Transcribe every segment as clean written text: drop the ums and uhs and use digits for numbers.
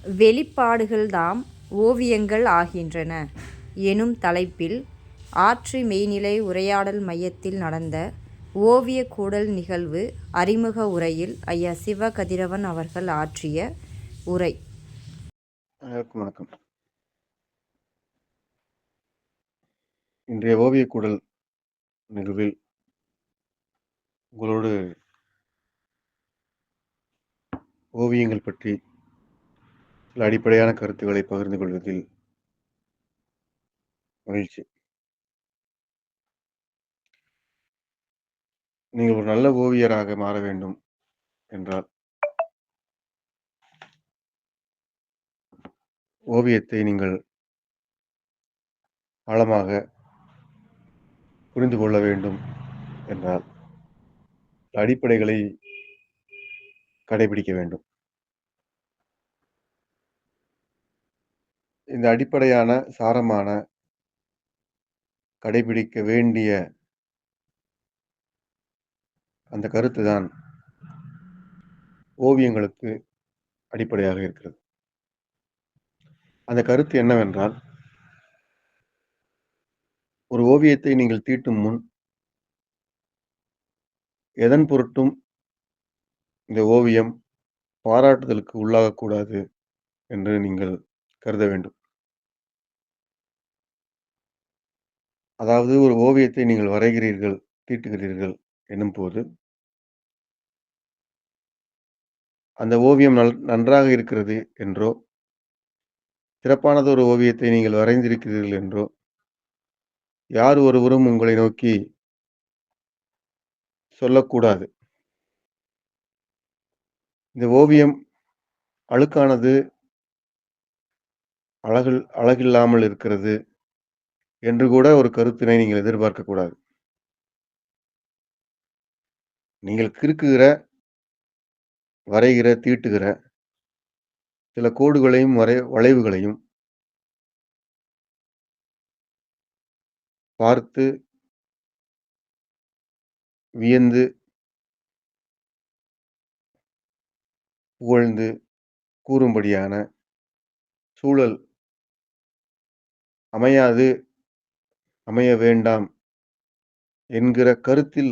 வெளிப்பாடுகள்தாம் ஓவியங்கள் ஆகின்றன எனும் தலைப்பில் ஆற்றி மெய்நிலை உரையாடல் மையத்தில் நடந்த ஓவியக் கூடல் நிகழ்வு அறிமுக உரையில் ஐயா சிவ கதிரவன் அவர்கள் ஆற்றிய உரை. அனைவருக்கும் வணக்கம். இன்றைய ஓவியக் கூடல் நிகழ்வில் உங்களோடு ஓவியங்கள் பற்றி சில அடிப்படையான கருத்துக்களை பகிர்ந்து கொள்வதில் மகிழ்ச்சி. நீங்கள் ஒரு நல்ல ஓவியராக மாற வேண்டும் என்றால் ஓவியத்தை நீங்கள் ஆழமாக புரிந்து கொள்ள வேண்டும் என்றால் அடிப்படைகளை கடைபிடிக்க வேண்டும். இந்த அடிப்படையான சாரமான கடைபிடிக்க வேண்டிய அந்த கருத்து தான் ஓவியங்களுக்கு அடிப்படையாக இருக்கிறது. அந்த கருத்து என்னவென்றால், ஒரு ஓவியத்தை நீங்கள் தீட்டும் முன் எதன் பொருட்டும் இந்த ஓவியம் பாராட்டுதலுக்கு உள்ளாகக்கூடாது என்று நீங்கள் கருத வேண்டும். அதாவது ஒரு ஓவியத்தை நீங்கள் வரைகிறீர்கள், தீட்டுகிறீர்கள் எனும்போது அந்த ஓவியம் நன்றாக இருக்கிறது என்றோ, சிறப்பானது ஒரு ஓவியத்தை நீங்கள் வரைந்திருக்கிறீர்கள் என்றோ யார் ஒருவரும் உங்களை நோக்கி சொல்லக்கூடாது. இந்த ஓவியம் அழுக்கானது, அழகில்லாமல் இருக்கிறது என்று கூட ஒரு கருத்தினை நீங்கள் எதிர்பார்க்கக்கூடாது. நீங்கள் கிறுக்குகிற, வரைகிற, தீட்டுகிற சில கோடுகளையும் வளைவுகளையும் பார்த்து வியந்து புகழ்ந்து கூறும்படியான சூழல் அமையாது, அமைய வேண்டாம் என்கிற கருத்தில்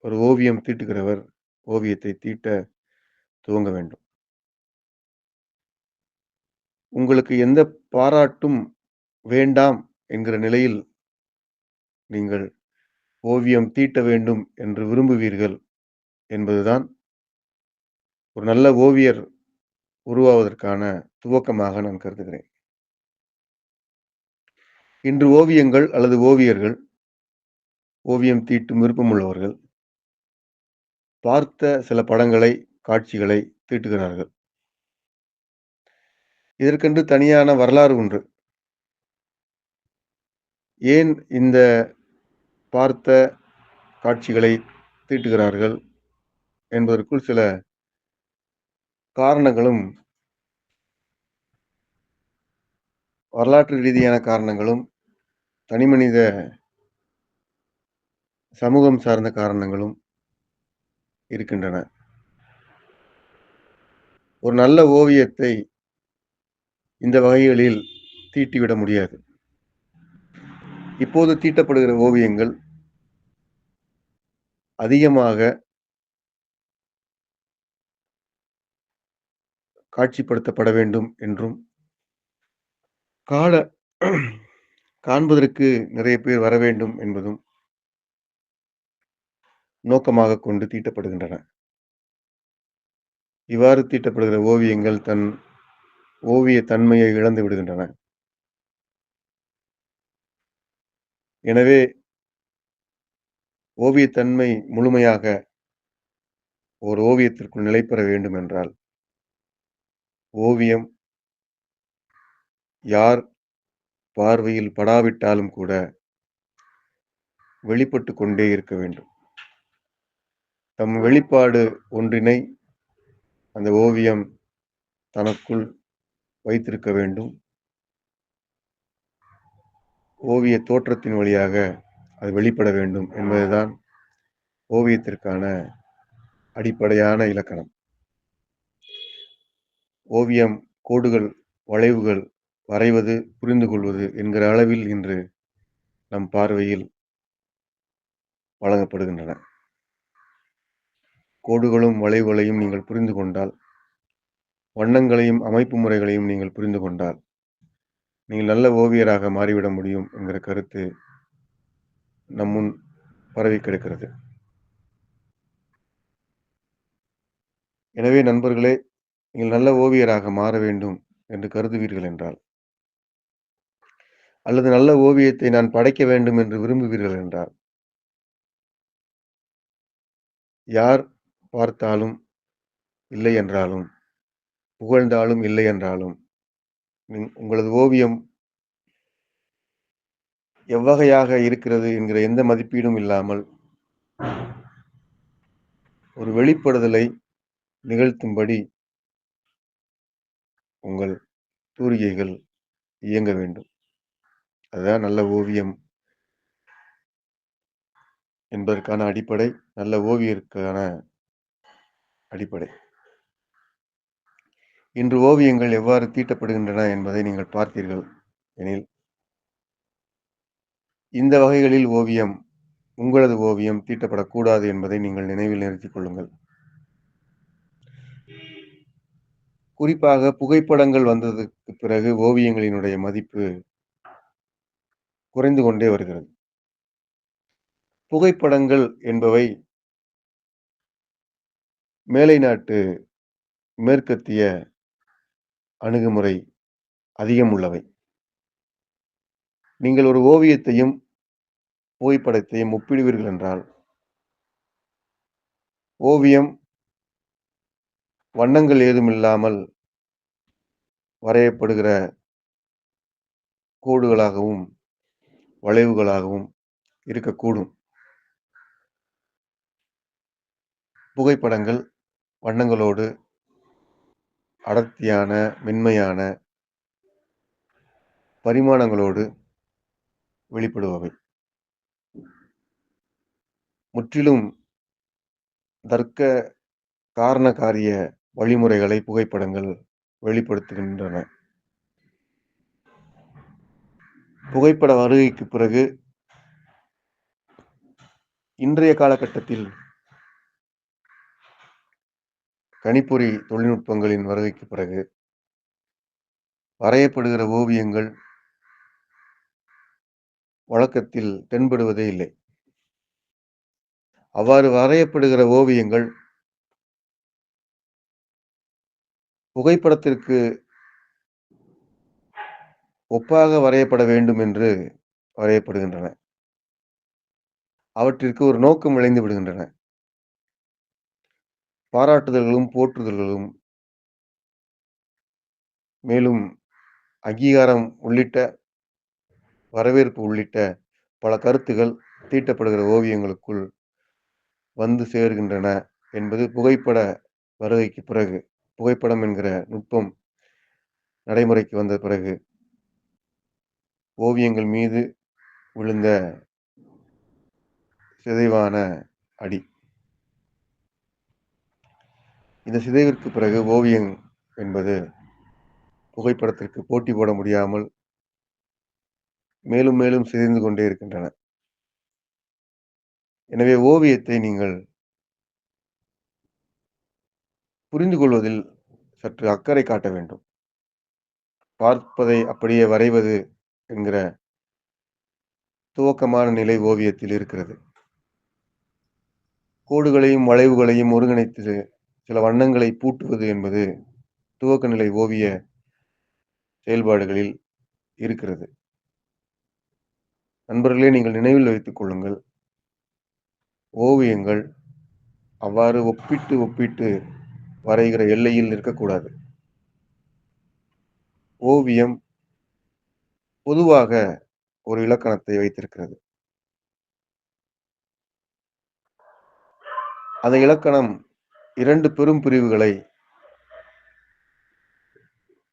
ஒரு ஓவியம் தீட்டுகிறவர் ஓவியத்தை தீட்ட துவங்க வேண்டும். உங்களுக்கு எந்த பாராட்டும் வேண்டாம் என்கிற நிலையில் நீங்கள் ஓவியம் தீட்ட வேண்டும் என்று விரும்புவீர்கள் என்பதுதான் ஒரு நல்ல ஓவியர் உருவாவதற்கான துவக்கமாக நான் கருதுகிறேன். இன்று ஓவியங்கள் அல்லது ஓவியர்கள், ஓவியம் தீட்டும் விருப்பமுள்ளவர்கள் பார்த்த சில படங்களை, காட்சிகளை தீட்டுகிறார்கள். இதற்கென்று தனியான வரலாறு உண்டு. ஏன் இந்த பார்த்த காட்சிகளை தீட்டுகிறார்கள் என்பதற்குள் சில காரணங்களும், வரலாற்று ரீதியான காரணங்களும், தனிமனித சமூகம் சார்ந்த காரணங்களும் இருக்கின்றன. ஒரு நல்ல ஓவியத்தை இந்த வகைகளில் தீட்டிவிட முடியாது. இப்போது தீட்டப்படுகிற ஓவியங்கள் அதிகமாக காட்சிப்படுத்தப்பட வேண்டும் என்றும், காண்பதற்கு நிறைய பேர் வர வேண்டும் என்பதும் நோக்கமாக கொண்டு தீட்டப்படுகின்றன. இவ்வாறு தீட்டப்படுகிற ஓவியங்கள் தன் ஓவிய தன்மையை இழந்து விடுகின்றன. எனவே ஓவியத்தன்மை முழுமையாக ஒரு ஓவியத்திற்குள் நிலை பெற வேண்டும் என்றால், ஓவியம் யார் பார்வையில் படாவிட்டாலும் கூட வெளிப்பட்டு கொண்டே இருக்க வேண்டும். தம் வெளிப்பாடு ஒன்றினை அந்த ஓவியம் தனக்குள் வைத்திருக்க வேண்டும். ஓவிய தோற்றத்தின் வழியாக அது வெளிப்பட வேண்டும் என்பதுதான் ஓவியத்திற்கான அடிப்படையான இலக்கணம். ஓவியம் கோடுகள், வளைவுகள் வரைவது, புரிந்து கொள்வது என்கிற அளவில் இன்று நம் பார்வையில் வழங்கப்படுகின்றன. கோடுகளும் வளைவுகளையும் நீங்கள் புரிந்து கொண்டால், வண்ணங்களையும் அமைப்பு முறைகளையும் நீங்கள் புரிந்து கொண்டால், நீங்கள் நல்ல ஓவியராக மாறிவிட முடியும் என்கிற கருத்து நம் முன் பரவி கிடக்கிறது. எனவே நண்பர்களே, நீங்கள் நல்ல ஓவியராக மாற வேண்டும் என்று கருதுவீர்கள் என்றால், அல்லது நல்ல ஓவியத்தை நான் படைக்க வேண்டும் என்று விரும்புவீர்கள் என்றால், யார் பார்த்தாலும் இல்லை என்றாலும், புகழ்ந்தாலும் இல்லை என்றாலும், உங்களது ஓவியம் எவ்வகையாக இருக்கிறது என்கிற எந்த மதிப்பீடும் இல்லாமல், ஒரு வெளிப்படுதலை நிகழ்த்தும்படி உங்கள் தூரிகைகள் இயங்க வேண்டும். அதுதான் நல்ல ஓவியம் என்பதற்கான அடிப்படை, நல்ல ஓவியருக்கான அடிப்படை. இன்று ஓவியங்கள் எவ்வாறு தீட்டப்படுகின்றன என்பதை நீங்கள் பார்த்தீர்கள் எனில், இந்த வகைகளில் உங்களது ஓவியம் தீட்டப்படக்கூடாது என்பதை நீங்கள் நினைவில் நிறுத்திக் கொள்ளுங்கள். குறிப்பாக புகைப்படங்கள் வந்ததற்கு பிறகு ஓவியங்களினுடைய மதிப்பு குறைந்து கொண்டே வருகிறது. புகைப்படங்கள் என்பவை மேலை நாட்டு மேற்கத்திய அணுகுமுறை அதிகம் உள்ளவை. நீங்கள் ஒரு ஓவியத்தையும் புகைப்படத்தையும் ஒப்பிடுவீர்கள் என்றால், ஓவியம் வண்ணங்கள் ஏதுமில்லாமல் வரையப்படுகிற கோடுகளாகவும் வளைவுகளாகவும் இருக்கக்கூடும். புகைப்படங்கள் வண்ணங்களோடு அடர்த்தியான, மென்மையான பரிமாணங்களோடு வெளிப்படுபவை. முற்றிலும் தர்க்க காரண காரிய வழிமுறைகளை புகைப்படங்கள் வெளிப்படுத்துகின்றன. புகைப்பட வருகைக்கு பிறகு இன்றைய காலகட்டத்தில் கணிப்பொறி தொழில்நுட்பங்களின் வருகைக்கு பிறகு வரையப்படுகிற ஓவியங்கள் வழக்கத்தில் தென்படுவதே இல்லை. அவ்வாறு வரையப்படுகிற ஓவியங்கள் புகைப்படத்திற்கு ஒப்பாக வரையப்பட வேண்டும் என்று வரையப்படுகின்றன. அவற்றிற்கு ஒரு நோக்கம் விளைந்து விடுகின்றன. பாராட்டுதல்களும், போற்றுதல்களும், மேலும் அங்கீகாரம் உள்ளிட்ட, வரவேற்பு உள்ளிட்ட பல கருத்துகள் தீட்டப்படுகிற ஓவியங்களுக்குள் வந்து சேர்கின்றன என்பது புகைப்பட வருகைக்கு பிறகு, புகைப்படம் என்கிற நுட்பம் நடைமுறைக்கு வந்த பிறகு ஓவியங்கள் மீது விழுந்த சிதைவான அடி. இந்த சிதைவிற்கு பிறகு ஓவியம் என்பது புகைப்படத்திற்கு போட்டி போட முடியாமல் மேலும் மேலும் சிதைந்து கொண்டே இருக்கின்றன. எனவே ஓவியத்தை நீங்கள் புரிந்து கொள்வதில் சற்று அக்கறை காட்ட வேண்டும். பார்ப்பதை அப்படியே வரைவது என்கிற துவக்கமான நிலை ஓவியத்தில் இருக்கிறது. கோடுகளையும் வளைவுகளையும் ஒருங்கிணைத்து சில வண்ணங்களை பூட்டுவது என்பது துவக்க நிலை ஓவிய செயல்பாடுகளில் இருக்கிறது. நண்பர்களே, நீங்கள் நினைவில் வைத்துக் கொள்ளுங்கள், ஓவியங்கள் அவ்வாறு ஒப்பிட்டு வரைகிற எல்லையில் இருக்கக்கூடாது. ஓவியம் பொதுவாக ஒரு இலக்கணத்தை வைத்திருக்கிறது. அந்த இலக்கணம் 2 பெரும் பிரிவுகளை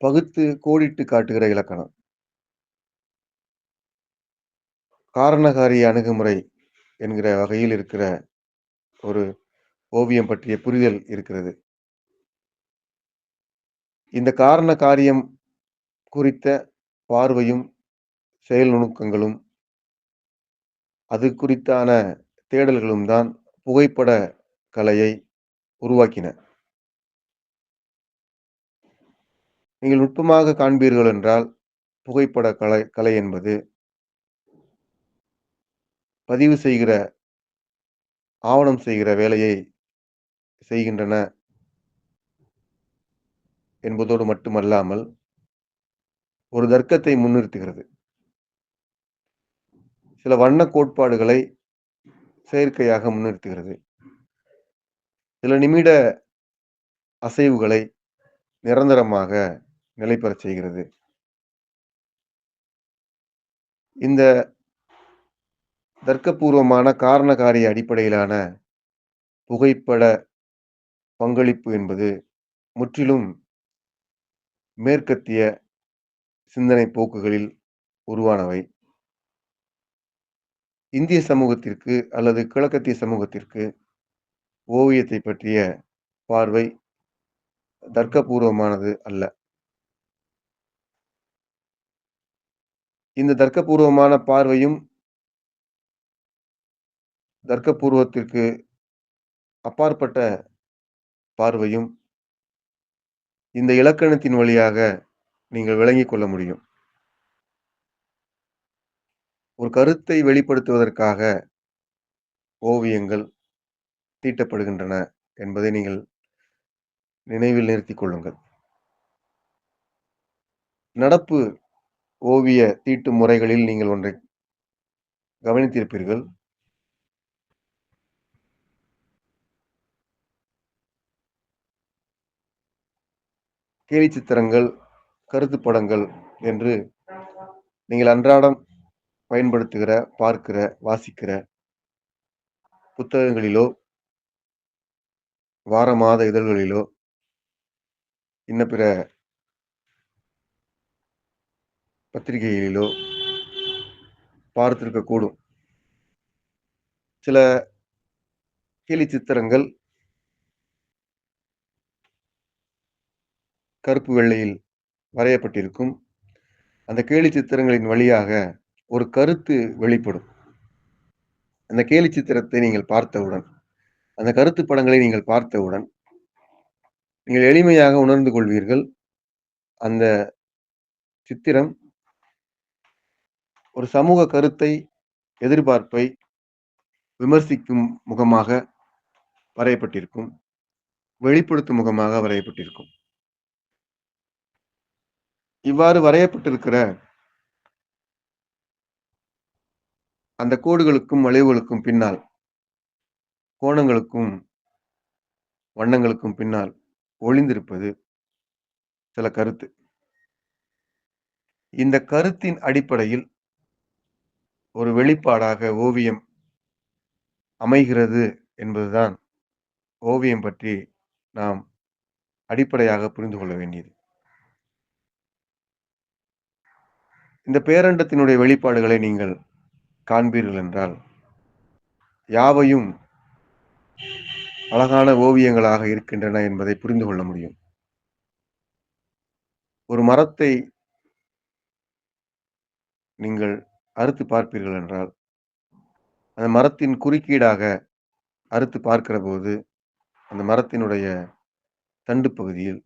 பகுத்து கோடிட்டு காட்டுகிற இலக்கணம். காரணகாரிய அணுகுமுறை என்கிற வகையில் இருக்கிற ஒரு ஓவியம் பற்றிய புரிதல் இருக்கிறது. இந்த காரண காரியம் குறித்த பார்வையும், செயல் நுணுக்கங்களும், அது குறித்தான தேடல்களும் தான் புகைப்பட கலையை உருவாக்கின. நீங்கள் நுட்பமாக காண்பீர்கள் என்றால், புகைப்பட கலை என்பது பதிவு செய்கிற, ஆவணம் செய்கிற வேலையை செய்கின்றன என்பதோடு மட்டுமல்லாமல், ஒரு தர்க்கத்தை முன்னிறுத்துகிறது. சில வண்ண கோட்பாடுகளை செயற்கையாக முன்னிறுத்துகிறது. சில நிமிட அசைவுகளை நிரந்தரமாக நிலைபெறச் செய்கிறது. இந்த தர்க்கபூர்வமான காரண காரிய அடிப்படையிலான புகைப்பட பங்களிப்பு என்பது முற்றிலும் மேற்கத்திய சிந்தனை போக்குகளில் உருவானவை. இந்திய சமூகத்திற்கு அல்லது கிழக்கத்திய சமூகத்திற்கு ஓவியத்தை பற்றிய பார்வை தர்க்கபூர்வமானது அல்ல. இந்த தர்க்கபூர்வமான பார்வையும், தர்க்கபூர்வத்திற்கு அப்பாற்பட்ட பார்வையும் இந்த இலக்கணத்தின் வழியாக நீங்கள் விளங்கிக் கொள்ள முடியும். ஒரு கருத்தை வெளிப்படுத்துவதற்காக ஓவியங்கள் தீட்டப்படுகின்றன என்பதை நீங்கள் நினைவில் நிறுத்திக் கொள்ளுங்கள். நடப்பு ஓவிய தீட்டும் முறைகளில் நீங்கள் ஒன்றை கவனித்திருப்பீர்கள். கேலி சித்திரங்கள், கருத்துப் படங்கள் என்று நீங்கள் அன்றாடம் பயன்படுத்துகிற, பார்க்கிற, வாசிக்கிற புத்தகங்களிலோ, வார மாத இதழ்களிலோ, இன்ன பிற பத்திரிகைகளிலோ பார்த்திருக்கக்கூடும். சில கேலி சித்திரங்கள் கருப்பு வெள்ளையில் வரையப்பட்டிருக்கும். அந்த கேலி சித்திரங்களின் வழியாக ஒரு கருத்து வெளிப்படும். அந்த கேலி சித்திரத்தை நீங்கள் பார்த்தவுடன், அந்த கருத்து படங்களை நீங்கள் பார்த்தவுடன், நீங்கள் எளிமையாக உணர்ந்து கொள்வீர்கள். அந்த சித்திரம் ஒரு சமூக கருத்தை, எதிர்பார்ப்பை விமர்சிக்கும் முகமாக வரையப்பட்டிருக்கும். வெளிப்படுத்தும் முகமாக வரையப்பட்டிருக்கும். இவ்வாறு வரையப்பட்டிருக்கிற அந்த கோடுகளுக்கும், வளைவுகளுக்கும் பின்னால், கோணங்களுக்கும், வண்ணங்களுக்கும் பின்னால் ஒளிந்திருப்பது சில கருத்து. இந்த கருத்தின் அடிப்படையில் ஒரு வெளிப்பாடாக ஓவியம் அமைகிறது என்பதுதான் ஓவியம் பற்றி நாம் அடிப்படையாக புரிந்து கொள்ள வேண்டியது. இந்த பேரண்டத்தினுடைய வெளிப்பாடுகளை நீங்கள் காண்பீர்கள் என்றால், யாவையும் அழகான ஓவியங்களாக இருக்கின்றன என்பதை புரிந்து கொள்ள முடியும். ஒரு மரத்தை நீங்கள் அறுத்து பார்ப்பீர்கள் என்றால், அந்த மரத்தின் குறுக்கீடாக அறுத்து பார்க்கிறபோது, அந்த மரத்தினுடைய தண்டு பகுதியில்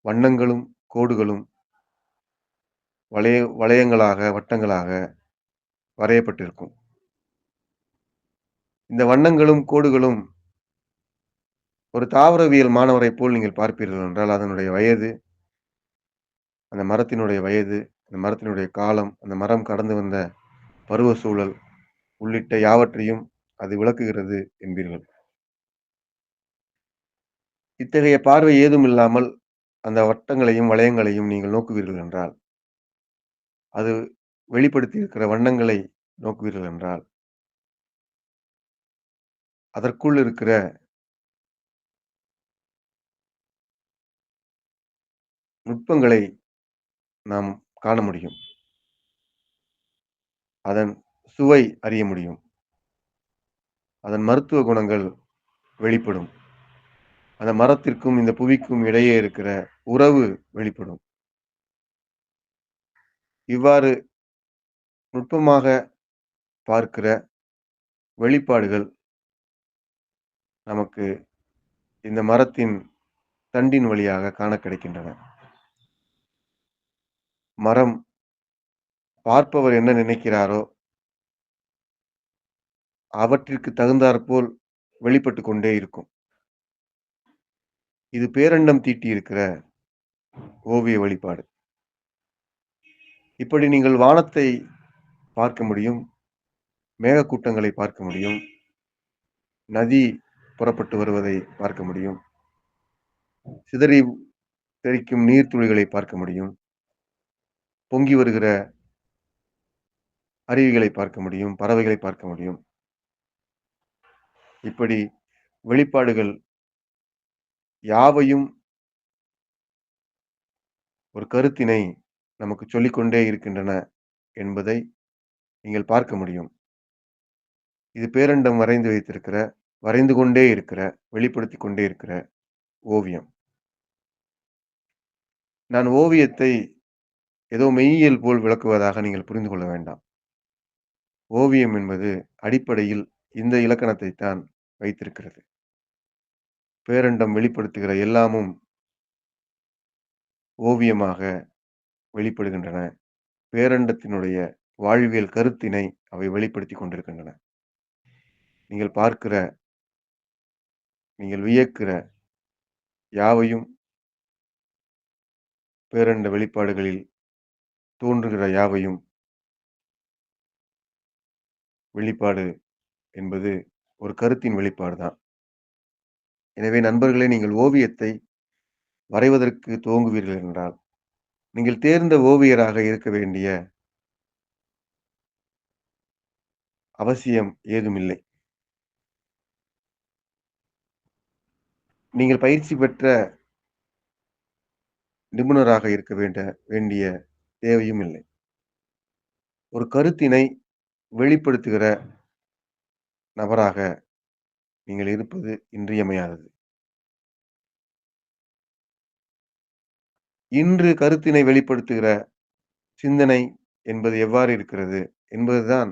வண்ணங்களும், கோடுகளும் வளையங்களாக, வட்டங்களாக வரையப்பட்டிருக்கும். இந்த வண்ணங்களும், கோடுகளும் ஒரு தாவரவியல் மாணவரைப் போல் நீங்கள் பார்ப்பீர்கள் என்றால், அதனுடைய வயது, அந்த மரத்தினுடைய வயது, அந்த மரத்தினுடைய காலம், அந்த மரம் கடந்து வந்த பருவ சூழல் உள்ளிட்ட யாவற்றையும் அது விளக்குகிறது என்பீர்கள். இத்தகைய பார்வை ஏதும் இல்லாமல் அந்த வட்டங்களையும், வளையங்களையும் நீங்கள் நோக்குவீர்கள் என்றால், அது வெளிப்படுத்தி இருக்கிற வண்ணங்களை நோக்குவீர்கள் என்றால், அதற்குள் இருக்கிற நுட்பங்களை நாம் காண முடியும். அதன் சுவை அறிய முடியும். அதன் மருத்துவ குணங்கள் வெளிப்படும். அந்த மரத்திற்கும், இந்த புவிக்கும் இடையே இருக்கிற உறவு வெளிப்படும். இவ்வாறு நுட்பமாக பார்க்கிற வெளிப்பாடுகள் நமக்கு இந்த மரத்தின் தண்டின் வழியாக காண கிடைக்கின்றன. மரம் பார்ப்பவர் என்ன நினைக்கிறாரோ, அவற்றிற்கு தகுந்தாற்போல் வெளிப்பட்டுக் கொண்டே இருக்கும். இது பேரண்டம் தீட்டியிருக்கிற ஓவிய வெளிப்பாடு. இப்படி நீங்கள் வானத்தை பார்க்க முடியும், மேகக்கூட்டங்களை பார்க்க முடியும், நதி புறப்பட்டு வருவதை பார்க்க முடியும், சிதறி தெறிக்கும் நீர்த்துளிகளை பார்க்க முடியும், பொங்கி வருகிற அருவிகளை பார்க்க முடியும், பறவைகளை பார்க்க முடியும். இப்படி வெளிப்பாடுகள் யாவையும் ஒரு கருத்தினை நமக்கு சொல்லிக்கொண்டே இருக்கின்றன என்பதை நீங்கள் பார்க்க முடியும். இது பேரண்டம் வரைந்து கொண்டே இருக்கிற, வெளிப்படுத்திக் கொண்டே இருக்கிற ஓவியம். நான் ஓவியத்தை ஏதோ மெய்யியல் போல் விளக்குவதாக நீங்கள் புரிந்து கொள்ள வேண்டாம். ஓவியம் என்பது அடிப்படையில் இந்த இலக்கணத்தை தான் வைத்திருக்கிறது. பேரண்டம் வெளிப்படுத்துகிற எல்லாமும் ஓவியமாக வெளிப்படுகின்றன. பேரண்டத்தினுடைய வாழ்வியல் கருத்தினை அவை வெளிப்படுத்திக் கொண்டிருக்கின்றன. நீங்கள் பார்க்கிற, நீங்கள் வியக்கிற யாவையும் பேரண்ட வெளிப்பாடுகளில் தோன்றுகிற யாவையும் வெளிப்பாடு என்பது ஒரு கருத்தின் வெளிப்பாடு தான். எனவே நண்பர்களே, நீங்கள் ஓவியத்தை வரைவதற்கு துவங்குவீர்கள் என்றால், நீங்கள் தேர்ந்த ஓவியராக இருக்க வேண்டிய அவசியம் ஏதுமில்லை. நீங்கள் பயிற்சி பெற்ற நிபுணராக இருக்க வேண்டிய தேவையும் இல்லை. ஒரு கருத்தினை வெளிப்படுத்துகிற நபராக நீங்கள் இருப்பது இன்றியமையாதது. இன்று கருத்தினை வெளிப்படுத்துகிற சிந்தனை என்பது எவ்வாறு இருக்கிறது என்பதுதான்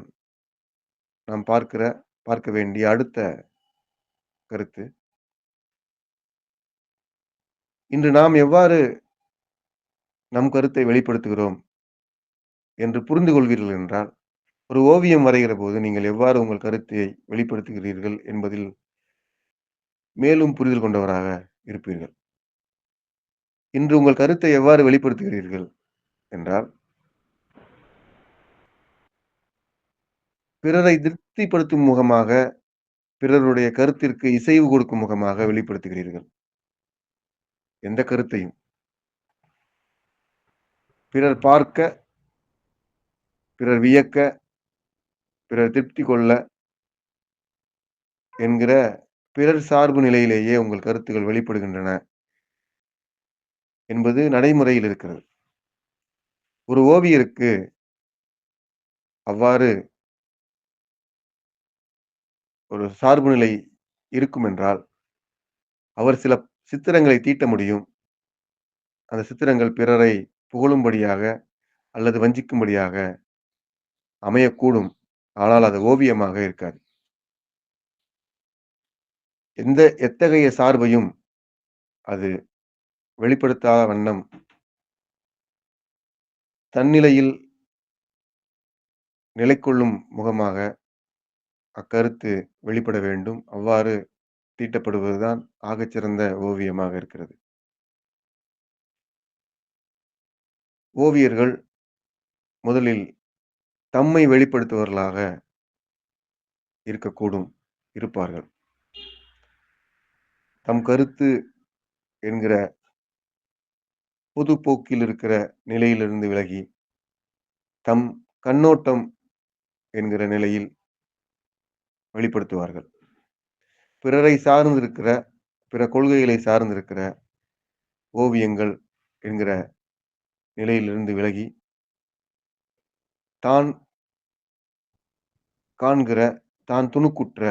நாம் பார்க்க வேண்டிய அடுத்த கருத்து. இன்று நாம் எவ்வாறு நம் கருத்தை வெளிப்படுத்துகிறோம் என்று புரிந்து கொள்வீர்கள் என்றால், ஒரு ஓவியம் வரைகிற போது நீங்கள் எவ்வாறு உங்கள் கருத்தை வெளிப்படுத்துகிறீர்கள் என்பதில் மேலும் புரிதல் கொண்டவராக இருப்பீர்கள். இன்று உங்கள் கருத்தை எவ்வாறு வெளிப்படுத்துகிறீர்கள் என்றால், பிறரை திருப்திப்படுத்தும் முகமாக, பிறருடைய கருத்திற்கு இசைவு கொடுக்கும் முகமாக வெளிப்படுத்துகிறீர்கள். எந்த கருத்தையும் பிறர் பார்க்க, பிறர் வியக்க, பிறர் திருப்தி கொள்ள என்கிற பிறர் சார்பு நிலையிலேயே உங்கள் கருத்துக்கள் வெளிப்படுகின்றன என்பது நடைமுறையில் இருக்கிறது. ஒரு ஓவியருக்கு அவ்வாறு ஒரு சார்பு நிலை இருக்கும் என்றால், அவர் சில சித்திரங்களை தீட்ட முடியும். அந்த சித்திரங்கள் பிறரை புகழும்படியாக அல்லது வஞ்சிக்கும்படியாக அமையக்கூடும். ஆனால் அது ஓவியமாக இருக்காது. எத்தகைய சார்பையும் அது வெளிப்படுத்தாத வண்ணம் தன்னிலையில் நிலைகொள்ளும் முகமாக அக்கருத்து வெளிப்பட வேண்டும். அவ்வாறு தீட்டப்படுவதுதான் ஆகச்சிறந்த ஓவியமாக இருக்கிறது. ஓவியர்கள் முதலில் தம்மை வெளிப்படுத்துபவர்களாக இருப்பார்கள். தம் கருத்து என்கிற பொது போக்கில் இருக்கிற நிலையிலிருந்து விலகி, தம் கண்ணோட்டம் என்கிற நிலையில் வெளிப்படுத்துவார்கள். பிறரை சார்ந்திருக்கிற, பிற கொள்கைகளை சார்ந்திருக்கிற ஓவியங்கள் என்கிற நிலையிலிருந்து விலகி, தான் காண்கிற, தான் துணுக்குற்ற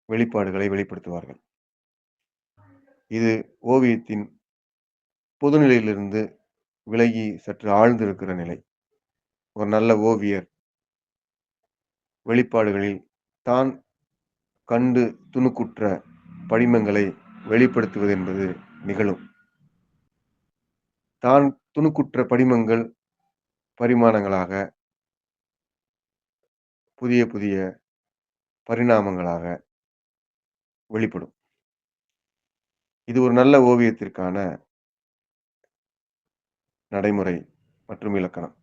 வெளிப்பாடுகளை வெளிப்படுத்துவார்கள். இது ஓவியத்தின் பொதுநிலையிலிருந்து விலகி சற்று ஆழ்ந்திருக்கிற நிலை. ஒரு நல்ல ஓவியர் வெளிப்பாடுகளில் தான் கண்டு துணுக்குற்ற படிமங்களை வெளிப்படுத்துவது என்பது நிகழும். தான் துணுக்குற்ற படிமங்கள் பரிமாணங்களாக, புதிய புதிய பரிணாமங்களாக வெளிப்படும். இது ஒரு நல்ல ஓவியத்திற்கான நடைமுறை மற்றும் இலக்கணம்.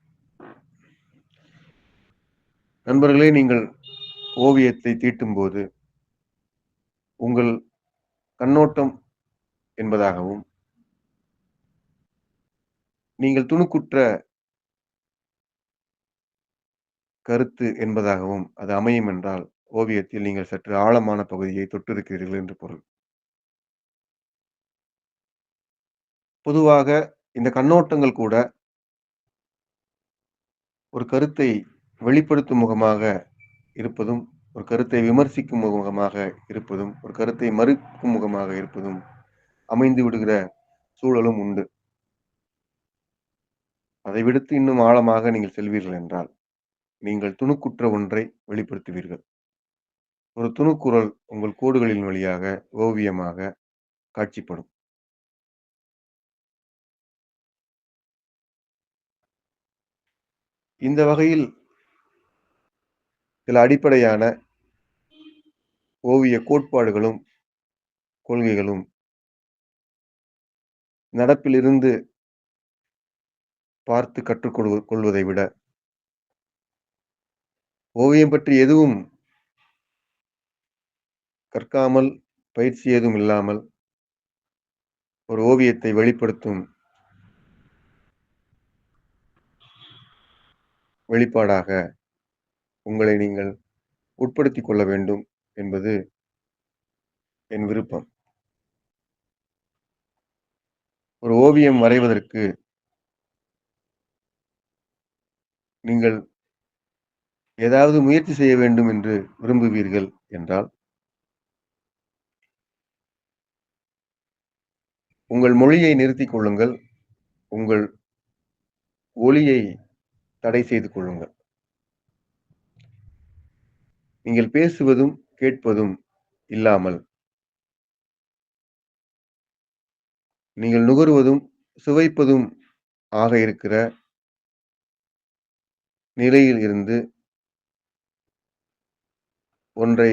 நண்பர்களே, நீங்கள் ஓவியத்தை தீட்டும்போது உங்கள் கண்ணோட்டம் என்பதாகவும், நீங்கள் துணுக்குற்ற கருத்து என்பதாகவும் அது அமையும் என்றால், ஓவியத்தில் நீங்கள் சற்று ஆழமான பகுதியை தொட்டிருக்கிறீர்கள் என்று பொருள். பொதுவாக இந்த கண்ணோட்டங்கள் கூட ஒரு கருத்தை வெளிப்படுத்தும் முகமாக இருப்பதும், ஒரு கருத்தை விமர்சிக்கும் முகமாக இருப்பதும், ஒரு கருத்தை மறுக்கும் முகமாக இருப்பதும் அமைந்து விடுகிற சூழலும் உண்டு. அதை விடுத்து இன்னும் ஆழமாக நீங்கள் செல்வீர்கள் என்றால், நீங்கள் துணுக்குற்ற ஒன்றை வெளிப்படுத்துவீர்கள். ஒரு துணுக்குறள் உங்கள் கோடுகளின் வழியாக ஓவியமாக காட்சிப்படும். இந்த வகையில் சில அடிப்படையான ஓவிய கோட்பாடுகளும், கொள்கைகளும் நடப்பிலிருந்து பார்த்து கொள்வதை விட, ஓவியம் பற்றி எதுவும் கற்காமல், பயிற்சி ஏதும் இல்லாமல் ஒரு ஓவியத்தை வெளிப்படுத்தும் வெளிப்பாடாக உங்களை நீங்கள் உட்படுத்திக் கொள்ள வேண்டும் என்பது என் விருப்பம். ஒரு ஓவியம் வரைவதற்கு நீங்கள் ஏதாவது முயற்சி செய்ய வேண்டும் என்று விரும்புவீர்கள் என்றால், உங்கள் மொழியை நிறுத்திக் கொள்ளுங்கள். உங்கள் ஒலியை தடை செய்து கொள்ளுங்கள். நீங்கள் பேசுவதும், கேட்பதும் இல்லாமல், நீங்கள் நுகர்வதும், சுவைப்பதும் ஆக இருக்கிற நிலையில் இருந்து ஒன்றை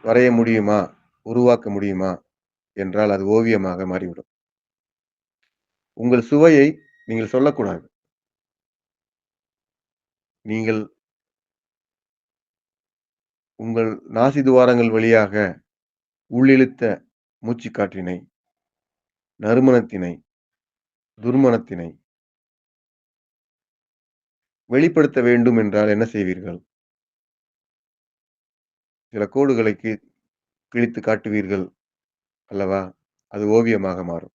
வரைய முடியுமா? உருவாக்க முடியுமா? என்றால் அது ஓவியமாக மாறிவிடும். உங்கள் சுவையை நீங்கள் சொல்லக்கூடாது. நீங்கள் உங்கள் நாசி துவாரங்கள் வழியாக உள்ளிழுத்த மூச்சுக்காற்றினை, நறுமணத்தினை, துர்மணத்தினை வெளிப்படுத்த வேண்டும் என்றால் என்ன செய்வீர்கள்? சில கோடுகளை கிழித்து காட்டுவீர்கள் அல்லவா? அது ஓவியமாக மாறும்.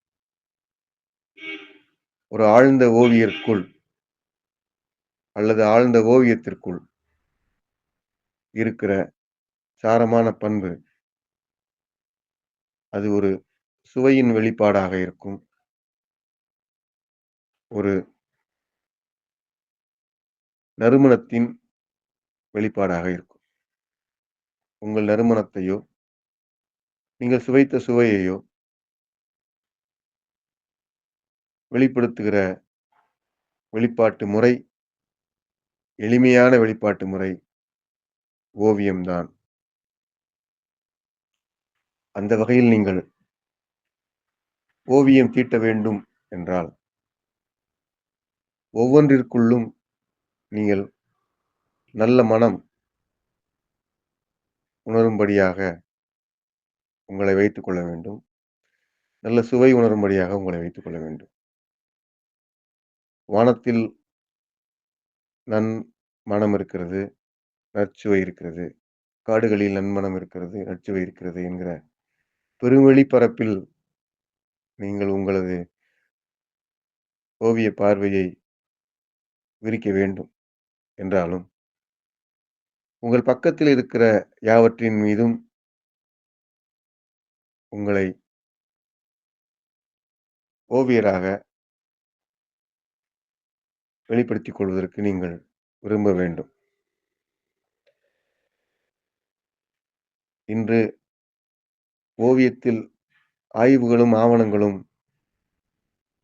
ஒரு ஆழ்ந்த ஓவியருக்குள் அல்லது ஆழ்ந்த ஓவியத்திற்குள் இருக்கிற சாரமான பண்பு, அது ஒரு சுவையின் வெளிப்பாடாக இருக்கும். ஒரு நறுமணத்தின் வெளிப்பாடாக இருக்கும். உங்கள் நறுமணத்தையோ, நீங்கள் சுவைத்த சுவையையோ வெளிப்படுத்துகிற வெளிப்பாட்டு முறை, எளிமையான வெளிப்பாட்டு முறை ஓவியம்தான். அந்த வகையில் நீங்கள் ஓவியம் தீட்ட வேண்டும் என்றால், ஒவ்வொன்றிற்குள்ளும் நீங்கள் நல்ல மனம் உணரும்படியாக உங்களை வைத்துக் கொள்ள வேண்டும். நல்ல சுவை உணரும்படியாக உங்களை வைத்துக் கொள்ள வேண்டும். வானத்தில் நன்மணம் இருக்கிறது, நற்சுவை இருக்கிறது. காடுகளில் நன்மணம் இருக்கிறது, நற்சுவை இருக்கிறது என்கிற பெருவெளி பரப்பில் நீங்கள் உங்களது ஓவிய பார்வையை விரிக்க வேண்டும் என்றாலும், உங்கள் பக்கத்தில் இருக்கிற யாவற்றின் மீதும் உங்களை ஓவியராக வெளிப்படுத்திக் கொள்வதற்கு நீங்கள் விரும்ப வேண்டும். இன்று ஓவியத்தில் ஆய்வுகளும், ஆவணங்களும்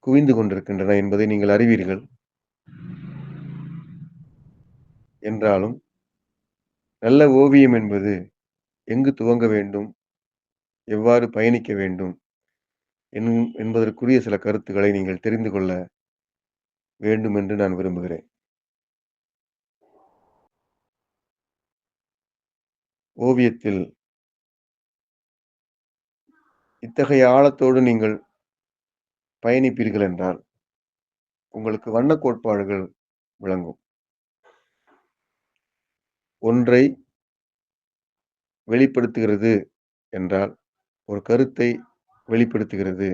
குவிந்து கொண்டிருக்கின்றன என்பதை நீங்கள் அறிவீர்கள். என்றாலும், நல்ல ஓவியம் என்பது எங்கு துவங்க வேண்டும், எவ்வாறு பயணிக்க வேண்டும் என்பதற்குரிய சில கருத்துக்களை நீங்கள் தெரிந்து கொள்ள வேண்டும் என்று நான் விரும்புகிறேன். ஓவியத்தில் இத்தகைய ஆழத்தோடு நீங்கள் பயணிப்பீர்கள் என்றால், உங்களுக்கு வண்ணக் கோட்பாடுகள் விளங்கும். ஒன்றை வெளிப்படுத்துகிறது என்றால், ஒரு கருத்தை வெளிப்படுத்துகிறது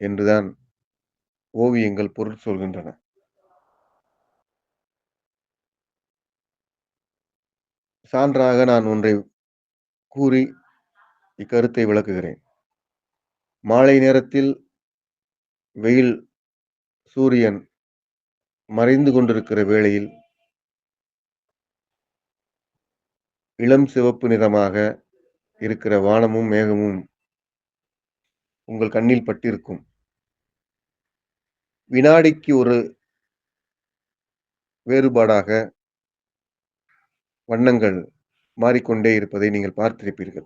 என்றுதான் ஓவியங்கள் பொருள் சொல்கின்றன. சான்றாக நான் ஒன்றை கூறி இக்கருத்தை விளக்குகிறேன். மாலை நேரத்தில் வெயில் சூரியன் மறைந்து கொண்டிருக்கிற வேளையில், இளம் சிவப்பு நிறமாக இருக்கிற வானமும், மேகமும் உங்கள் கண்ணில் பட்டிருக்கும். வினாடிக்கு ஒரு வேறுபாடாக வண்ணங்கள் மாறிக்கொண்டே இருப்பதை நீங்கள் பார்த்திருப்பீர்கள்.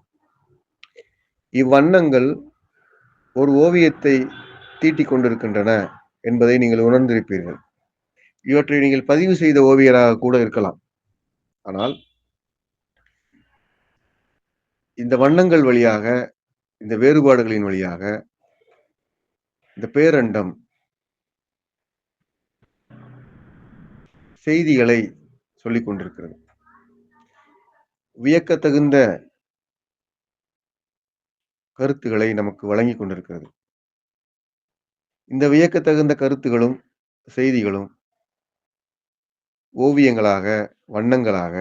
இவ்வண்ணங்கள் ஒரு ஓவியத்தை தீட்டிக் கொண்டிருக்கின்றன என்பதை நீங்கள் உணர்ந்திருப்பீர்கள். இவற்றை நீங்கள் பதிவு செய்த ஓவியராக கூட இருக்கலாம். ஆனால் இந்த வண்ணங்கள் வழியாக, இந்த வேறுபாடுகளின் வழியாக, இந்த பேரண்டம் செய்திகளை சொல்லிக் கொண்டிருக்கிறது. வியக்கத்தகுந்த கருத்துக்களை நமக்கு வழங்கிக் கொண்டிருக்கிறது. இந்த வியக்கத்தகுந்த கருத்துகளும், செய்திகளும் ஓவியங்களாக, வண்ணங்களாக,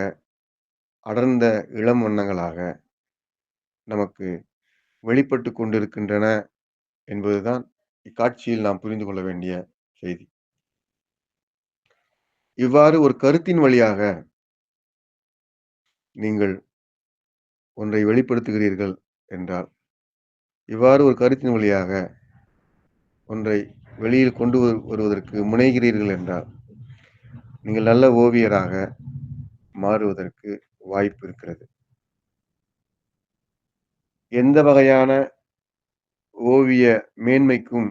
அடர்ந்த இளம் வண்ணங்களாக நமக்கு வெளிப்பட்டுக் கொண்டிருக்கின்றன என்பதுதான் இக்காட்சியில் நாம் புரிந்து கொள்ள வேண்டிய செய்தி. இவ்வாறு ஒரு கருத்தின் வழியாக நீங்கள் ஒன்றை வெளிப்படுத்துகிறீர்கள் என்றால், இவ்வாறு ஒரு கருத்தின் வழியாக ஒன்றை வெளியில் கொண்டு வருவதற்கு முனைகிறீர்கள் என்றால், நீங்கள் நல்ல ஓவியராக மாறுவதற்கு வாய்ப்பு இருக்கிறது. எந்த வகையான ஓவிய மேன்மைக்கும்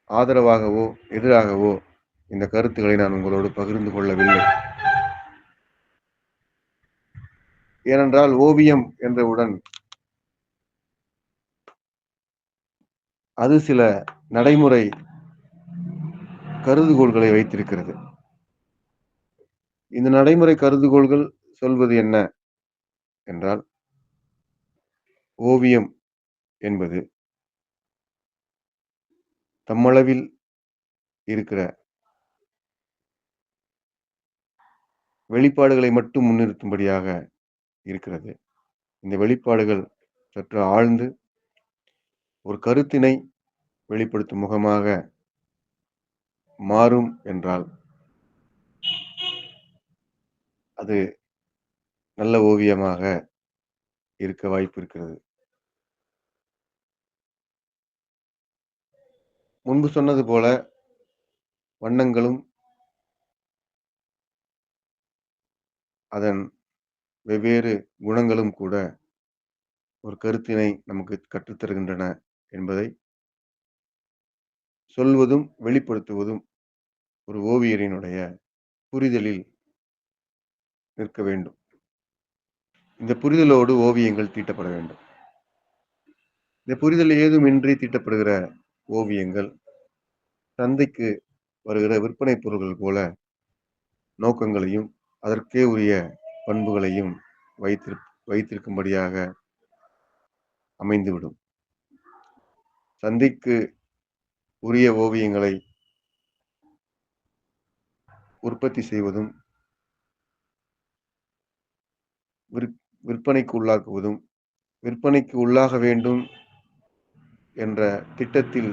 ஆதரவாகவோ, எதிராகவோ இந்த கருத்துக்களை நான் உங்களோடு பகிர்ந்து கொள்ளவில்லை. ஏனென்றால் ஓவியம் என்றவுடன் அது சில நடைமுறை கருதுகோள்களை வைத்திருக்கிறது. இந்த நடைமுறை கருதுகோள்கள் சொல்வது என்ன என்றால், ஓவியம் என்பது தம்மளவில் இருக்கிற வெளிப்பாடுகளை மட்டும் முன்னிறுத்தும்படியாக இருக்கிறது. இந்த வெளிப்பாடுகள் சற்று ஆழ்ந்து ஒரு கருத்தினை வெளிப்படுத்தும் முகமாக மாறும் என்றால், அது நல்ல ஓவியமாக இருக்க வாய்ப்பு இருக்கிறது. முன்பு சொன்னது போல வண்ணங்களும் அதன் வெவ்வேறு குணங்களும் கூட ஒரு கருத்தினை நமக்கு கற்றுத்தருகின்றன என்பதை சொல்வதும், வெளிப்படுத்துவதும் ஒரு ஓவியரினுடைய புரிதலில் நிற்க வேண்டும். இந்த புரிதலோடு ஓவியங்கள் தீட்டப்பட வேண்டும். இந்த புரிதல் ஏதுமின்றி தீட்டப்படுகிற ஓவியங்கள் சந்தைக்கு வருகிற விற்பனை பொருட்கள் போல நோக்கங்களையும், அதற்கே உரிய பண்புகளையும் வைத்திருக்கும்படியாக அமைந்துவிடும். சந்தைக்கு உரிய ஓவியங்களை உற்பத்தி செய்வதும், விற்பனைக்கு உள்ளாக்குவதும், விற்பனைக்கு உள்ளாக வேண்டும் என்ற திட்டத்தில்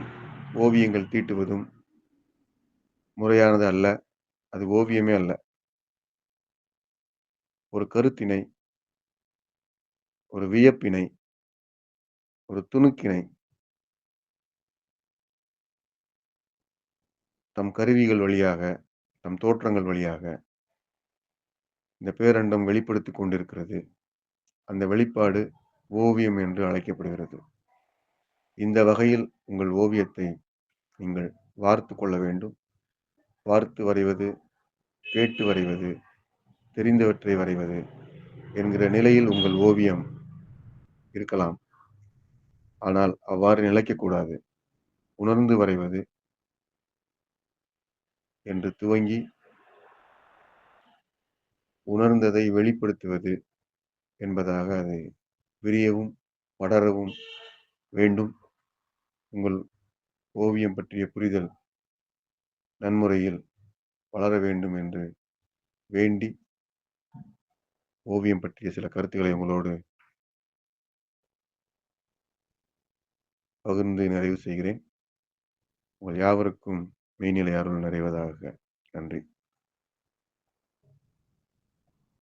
ஓவியங்கள் தீட்டுவதும் முறையானது அல்ல. அது ஓவியமே அல்ல. ஒரு கருத்தினை, ஒரு வியப்பினை, ஒரு துணுக்கினை தம் கருவிகள் வழியாக, தம் தோற்றங்கள் வழியாக இந்த பேரண்டம் வெளிப்படுத்திக் கொண்டிருக்கிறது. அந்த வெளிப்பாடு ஓவியம் என்று அழைக்கப்படுகிறது. இந்த வகையில் உங்கள் ஓவியத்தை நீங்கள் வார்த்துக் கொள்ள வேண்டும். பார்த்து வரைவது, கேட்டு வரைவது, தெரிந்தவற்றை வரைவது என்கிற நிலையில் உங்கள் ஓவியம் இருக்கலாம். ஆனால் அவ்வாறு நிலைக்கக்கூடாது. உணர்ந்து வரைவது என்று துவங்கி உணர்ந்ததை வெளிப்படுத்துவது என்பதாக அதை விரியவும் படரவும் வேண்டும். உங்கள் ஓவியம் பற்றிய புரிதல் நன்முறையில் வளர வேண்டும் என்று வேண்டி ஓவியம் பற்றிய சில கருத்துக்களை உங்களோடு பகிர்ந்து நிறைவு செய்கிறேன். உங்கள் யாவருக்கும் மெய்நிலை அருள் நிறைவதாக. நன்றி.